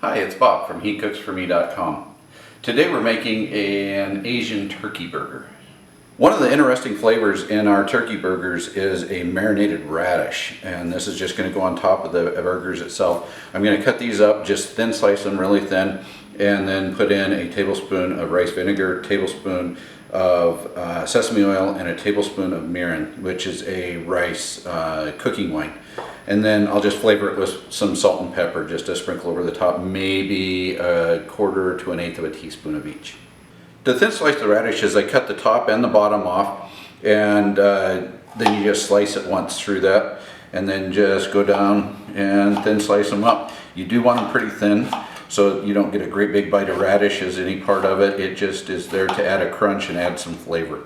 Hi, it's Bob from HeCooksForMe.com. Today we're making an Asian turkey burger. One of the interesting flavors in our turkey burgers is a marinated radish, and this is just going to go on top of the burgers itself. I'm going to cut these up, just thin slice them really thin, and then put in a tablespoon of rice vinegar, tablespoon of sesame oil, and a tablespoon of mirin, which is a rice cooking wine. And then I'll just flavor it with some salt and pepper, just to sprinkle over the top, maybe a quarter to an eighth of a teaspoon of each. To thin slice the radishes, I cut the top and the bottom off, and then you just slice it once through that, and then just go down and thin slice them up. You do want them pretty thin, so you don't get a great big bite of radish as any part of it. It just is there to add a crunch and add some flavor.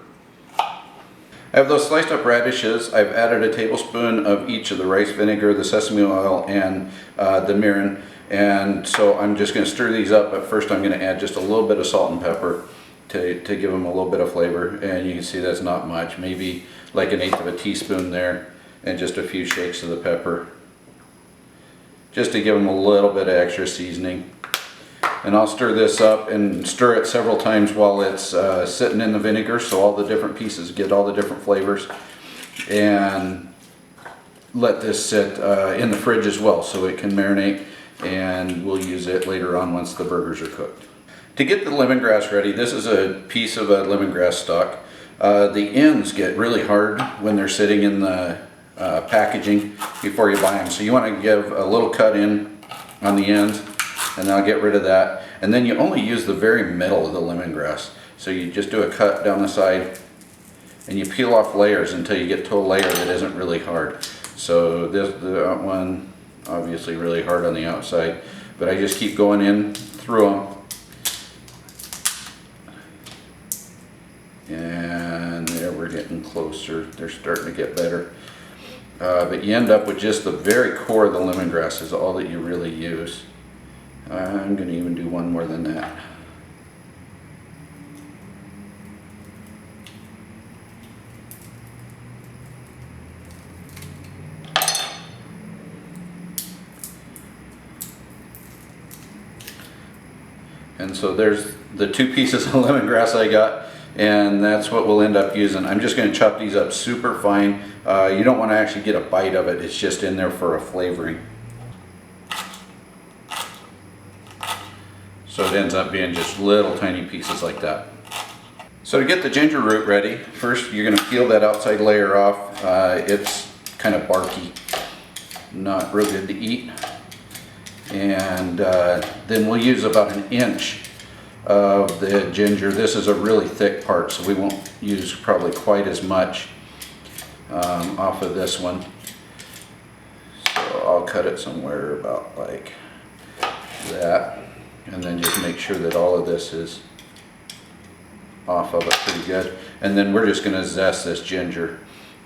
I have those sliced up radishes. I've added a tablespoon of each of the rice vinegar, the sesame oil, and the mirin. And so I'm just going to stir these up, but first I'm going to add just a little bit of salt and pepper to give them a little bit of flavor. And you can see that's not much, maybe like an eighth of a teaspoon there, and just a few shakes of the pepper, just to give them a little bit of extra seasoning. And I'll stir this up and stir it several times while it's sitting in the vinegar, so all the different pieces get all the different flavors. And let this sit in the fridge as well so it can marinate, and we'll use it later on once the burgers are cooked. To get the lemongrass ready, this is a piece of a lemongrass stalk. The ends get really hard when they're sitting in the packaging before you buy them, so you want to give a little cut in on the ends, and I'll get rid of that. And then you only use the very middle of the lemongrass. So you just do a cut down the side, and you peel off layers until you get to a layer that isn't really hard. So this one, obviously really hard on the outside, but I just keep going in through them. And there, we're getting closer. They're starting to get better. But you end up with just the very core of the lemongrass is all that you really use. I'm going to even do one more than that. And so there's the two pieces of lemongrass I got, and that's what we'll end up using. I'm just going to chop these up super fine. You don't want to actually get a bite of it, it's just in there for a flavoring. So it ends up being just little tiny pieces like that. So to get the ginger root ready, first you're going to peel that outside layer off. It's kind of barky, not real good to eat. And then we'll use about an inch of the ginger. This is a really thick part, so we won't use probably quite as much off of this one. So I'll cut it somewhere about like that. And then just make sure that all of this is off of it pretty good. And then we're just going to zest this ginger.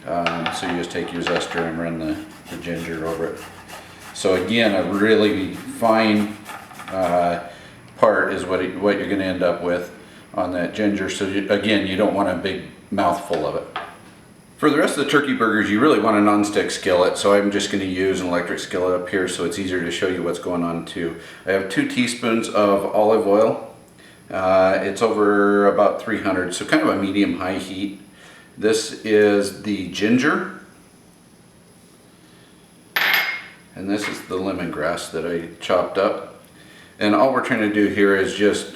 So you just take your zester and run the ginger over it. So again, a really fine part is what you're going to end up with on that ginger. So again, you don't want a big mouthful of it. For the rest of the turkey burgers, you really want a non-stick skillet, so I'm just going to use an electric skillet up here so it's easier to show you what's going on too. I have 2 teaspoons of olive oil. It's over about 300, so kind of a medium-high heat. This is the ginger, and this is the lemongrass that I chopped up. And all we're trying to do here is just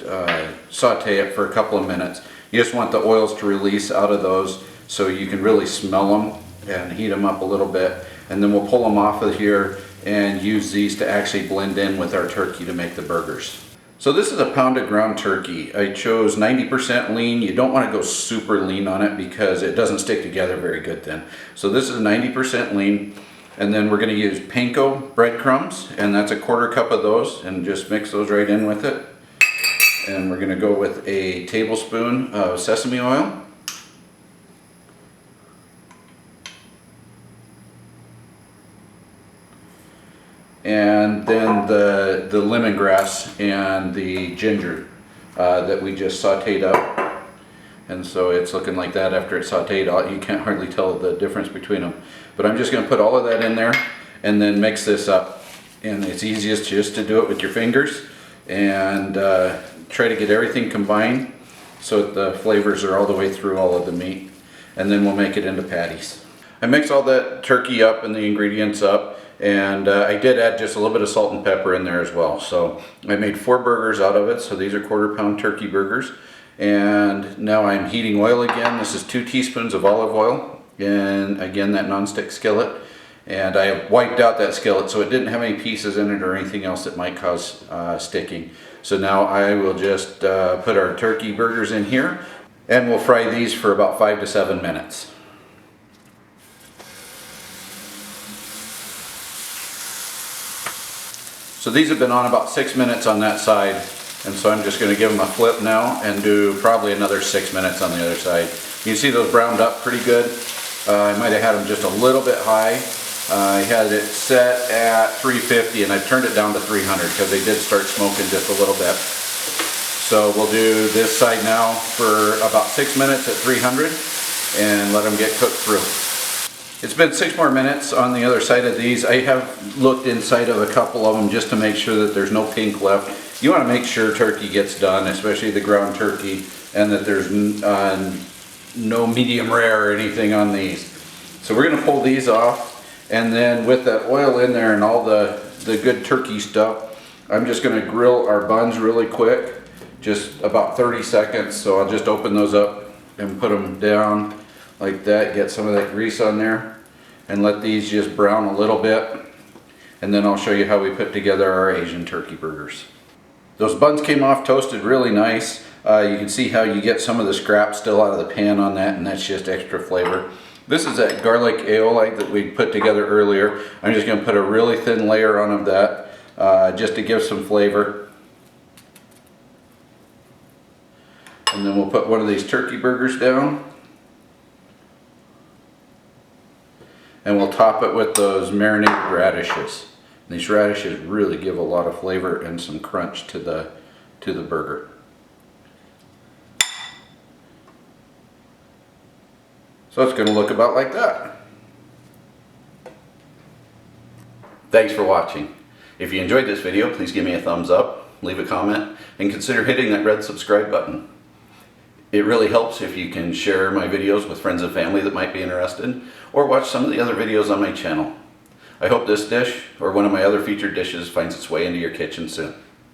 saute it for a couple of minutes. You just want the oils to release out of those, so you can really smell them and heat them up a little bit. And then we'll pull them off of here and use these to actually blend in with our turkey to make the burgers. So this is a pound of ground turkey. I chose 90% lean. You don't want to go super lean on it because it doesn't stick together very good then. So this is 90% lean. And then we're going to use Panko Breadcrumbs, and that's a 1/4 cup of those, and just mix those right in with it. And we're going to go with a tablespoon of sesame oil. And then the lemongrass and the ginger that we just sauteed up. And so it's looking like that after it's sauteed. You can't hardly tell the difference between them. But I'm just going to put all of that in there and then mix this up And it's easiest just to do it with your fingers and try to get everything combined so that the flavors are all the way through all of the meat. And then we'll make it into patties. I mix all that turkey up and the ingredients up, and I did add just a little bit of salt and pepper in there as well. So I made 4 burgers out of it, so these are 1/4 pound turkey burgers. And now I'm heating oil again. This is 2 teaspoons of olive oil, and again that nonstick skillet. And I have wiped out that skillet so it didn't have any pieces in it or anything else that might cause sticking. So now I will just put our turkey burgers in here, and we'll fry these for about 5 to 7 minutes. So these have been on about 6 minutes on that side, and so I'm just going to give them a flip now and do probably another 6 minutes on the other side. You can see those browned up pretty good. I might have had them just a little bit high. I had it set at 350 and I've turned it down to 300 because they did start smoking just a little bit. So we'll do this side now for about 6 minutes at 300 and let them get cooked through. It's been 6 more minutes on the other side of these. I have looked inside of a couple of them just to make sure that there's no pink left. You want to make sure turkey gets done, especially the ground turkey, and that there's no medium rare or anything on these. So we're going to pull these off. And then with that oil in there and all the good turkey stuff, I'm just going to grill our buns really quick, just about 30 seconds. So I'll just open those up and put them down like that, get some of that grease on there, and let these just brown a little bit. And then I'll show you how we put together our Asian turkey burgers. Those buns came off toasted really nice. You can see how you get some of the scraps still out of the pan on that, and that's just extra flavor. This is that garlic aioli that we put together earlier. I'm just going to put a really thin layer on of that just to give some flavor. And then we'll put one of these turkey burgers down. And we'll top it with those marinated radishes. And these radishes really give a lot of flavor and some crunch to the burger. So it's going to look about like that. Thanks for watching. If you enjoyed this video, please give me a thumbs up, leave a comment, and consider hitting that red subscribe button. It really helps if you can share my videos with friends and family that might be interested, or watch some of the other videos on my channel. I hope this dish, or one of my other featured dishes, finds its way into your kitchen soon.